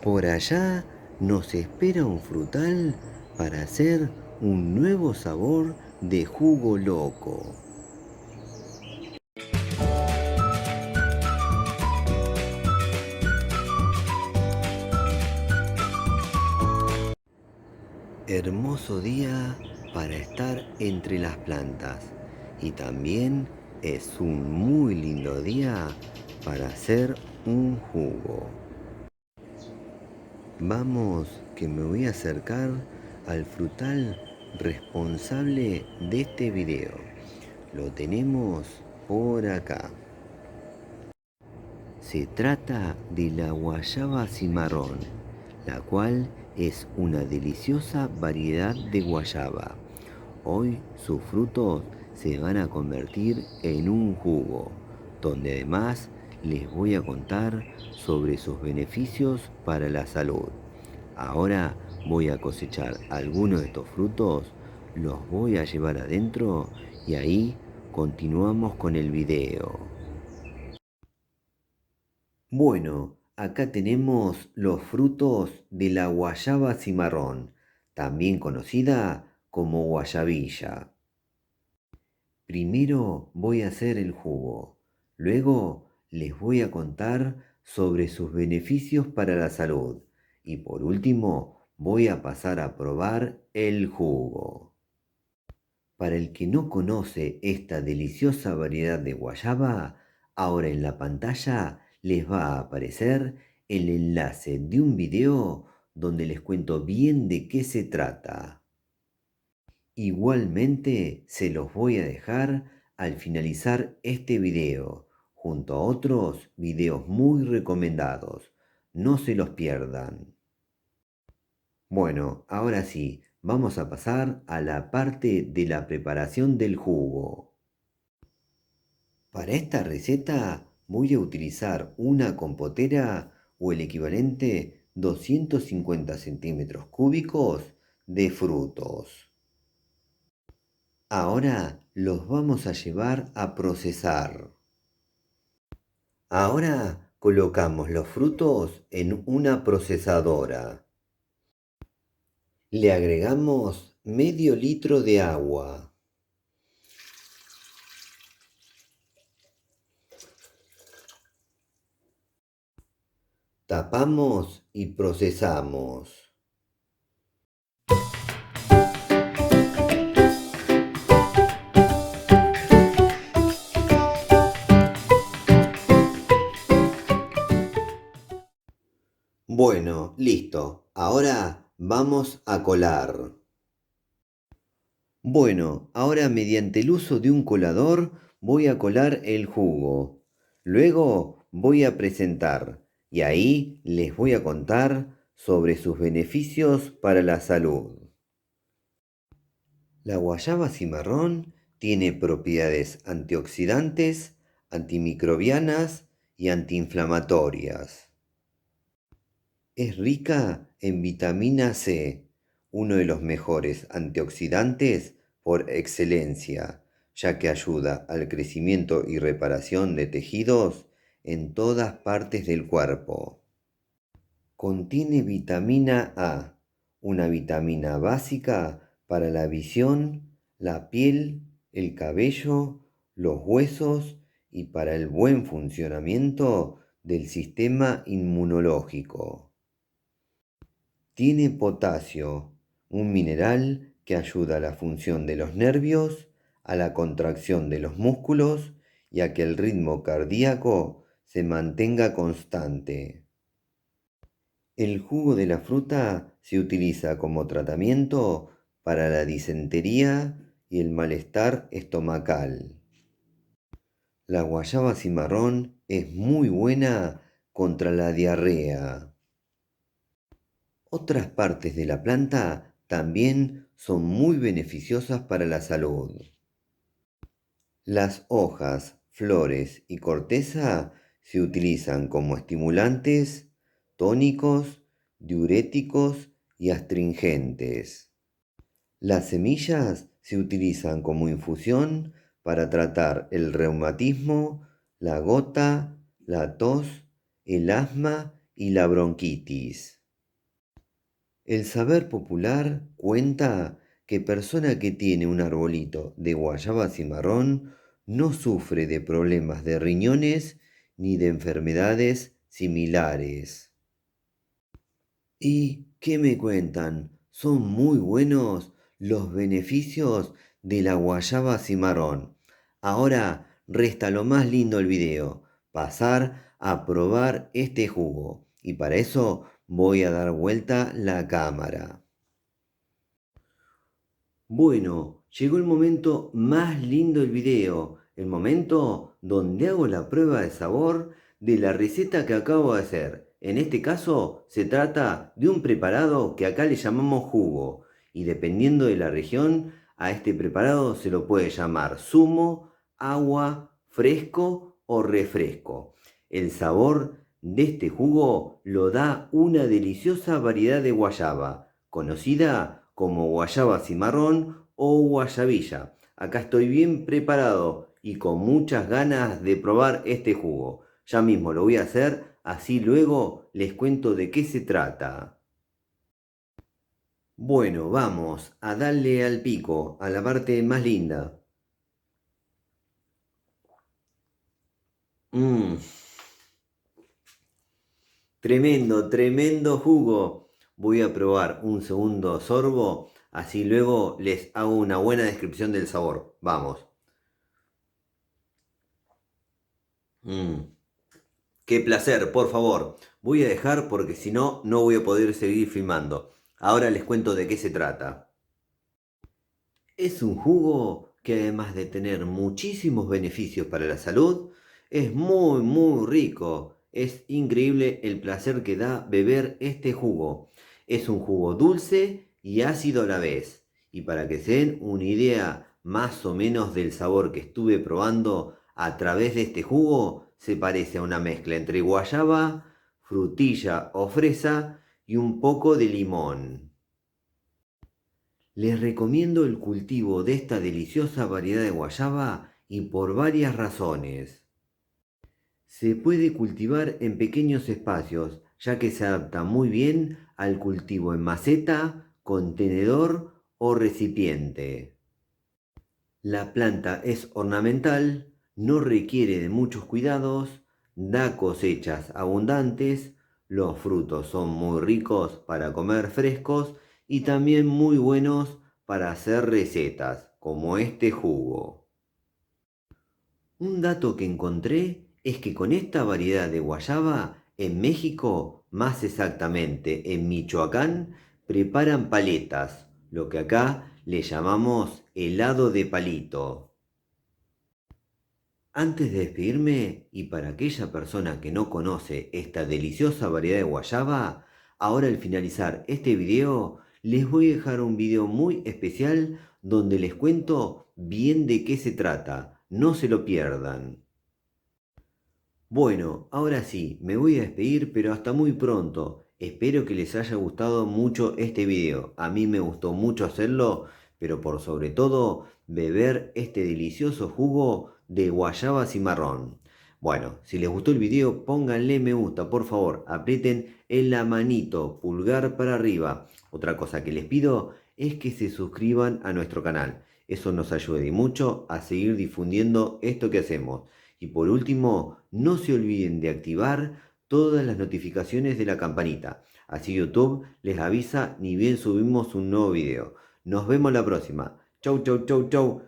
Por allá nos espera un frutal para hacer un nuevo sabor de jugo loco. Hermoso día para estar entre las plantas y también es un muy lindo día para hacer un jugo. Vamos, que me voy a acercar al frutal responsable de este video. Lo tenemos por acá. Se trata de la guayaba cimarrón, la cual es una deliciosa variedad de guayaba. Hoy sus frutos se van a convertir en un jugo, donde además les voy a contar sobre sus beneficios para la salud. Ahora voy a cosechar algunos de estos frutos, los voy a llevar adentro y ahí continuamos con el video. Bueno, acá tenemos los frutos de la guayaba cimarrón, también conocida como guayabilla. Primero voy a hacer el jugo, luego les voy a contar sobre sus beneficios para la salud y por último voy a pasar a probar el jugo. Para el que no conoce esta deliciosa variedad de guayaba, ahora en la pantalla les va a aparecer el enlace de un video donde les cuento bien de qué se trata. Igualmente se los voy a dejar al finalizar este video, junto a otros videos muy recomendados. No se los pierdan. Bueno, ahora sí, vamos a pasar a la parte de la preparación del jugo. Para esta receta voy a utilizar una compotera o el equivalente 250 centímetros cúbicos de frutos. Ahora los vamos a llevar a procesar. Ahora colocamos los frutos en una procesadora. Le agregamos medio litro de agua. Tapamos y procesamos. Bueno, listo. Ahora vamos a colar. Bueno, ahora mediante el uso de un colador voy a colar el jugo. Luego voy a presentar y ahí les voy a contar sobre sus beneficios para la salud. La guayaba cimarrón tiene propiedades antioxidantes, antimicrobianas y antiinflamatorias. Es rica en vitamina C, uno de los mejores antioxidantes por excelencia, ya que ayuda al crecimiento y reparación de tejidos en todas partes del cuerpo. Contiene vitamina A, una vitamina básica para la visión, la piel, el cabello, los huesos y para el buen funcionamiento del sistema inmunológico. Tiene potasio, un mineral que ayuda a la función de los nervios, a la contracción de los músculos y a que el ritmo cardíaco se mantenga constante. El jugo de la fruta se utiliza como tratamiento para la disentería y el malestar estomacal. La guayaba cimarrón es muy buena contra la diarrea. Otras partes de la planta también son muy beneficiosas para la salud. Las hojas, flores y corteza se utilizan como estimulantes, tónicos, diuréticos y astringentes. Las semillas se utilizan como infusión para tratar el reumatismo, la gota, la tos, el asma y la bronquitis. El saber popular cuenta que persona que tiene un arbolito de guayaba cimarrón no sufre de problemas de riñones ni de enfermedades similares. ¿Y qué me cuentan? ¿Son muy buenos los beneficios de la guayaba cimarrón? Ahora resta lo más lindo del video, pasar a probar este jugo. Y para eso voy a dar vuelta la cámara. Bueno, llegó el momento más lindo del video, el momento donde hago la prueba de sabor de la receta que acabo de hacer. En este caso se trata de un preparado que acá le llamamos jugo y dependiendo de la región a este preparado se lo puede llamar zumo, agua, fresco o refresco. El sabor de este jugo lo da una deliciosa variedad de guayaba, conocida como guayaba cimarrón o guayabilla. Acá estoy bien preparado y con muchas ganas de probar este jugo. Ya mismo lo voy a hacer, así luego les cuento de qué se trata. Bueno, vamos a darle al pico, a la parte más linda. Mmm, tremendo, tremendo jugo. Voy a probar un segundo sorbo, así luego les hago una buena descripción del sabor. Vamos. Mmm. Qué placer, por favor. Voy a dejar porque si no, no voy a poder seguir filmando. Ahora les cuento de qué se trata. Es un jugo que además de tener muchísimos beneficios para la salud, es muy muy rico. Es increíble el placer que da beber este jugo. Es un jugo dulce y ácido a la vez. Y para que se den una idea más o menos del sabor que estuve probando a través de este jugo, se parece a una mezcla entre guayaba, frutilla o fresa y un poco de limón. Les recomiendo el cultivo de esta deliciosa variedad de guayaba y por varias razones. Se puede cultivar en pequeños espacios, ya que se adapta muy bien al cultivo en maceta, contenedor o recipiente. La planta es ornamental, no requiere de muchos cuidados, da cosechas abundantes, los frutos son muy ricos para comer frescos y también muy buenos para hacer recetas, como este jugo. Un dato que encontré es que con esta variedad de guayaba, en México, más exactamente en Michoacán, preparan paletas, lo que acá le llamamos helado de palito. Antes de despedirme, y para aquella persona que no conoce esta deliciosa variedad de guayaba, ahora al finalizar este video, les voy a dejar un video muy especial donde les cuento bien de qué se trata. No se lo pierdan. Bueno, ahora sí, me voy a despedir, pero hasta muy pronto. Espero que les haya gustado mucho este video. A mí me gustó mucho hacerlo, pero por sobre todo beber este delicioso jugo de guayaba cimarrón. Bueno, si les gustó el video, pónganle me gusta, por favor. Aprieten en la manito, pulgar para arriba. Otra cosa que les pido es que se suscriban a nuestro canal. Eso nos ayuda y mucho a seguir difundiendo esto que hacemos. Y por último, no se olviden de activar todas las notificaciones de la campanita. Así YouTube les avisa ni bien subimos un nuevo video. Nos vemos la próxima. Chau, chau, chau, chau.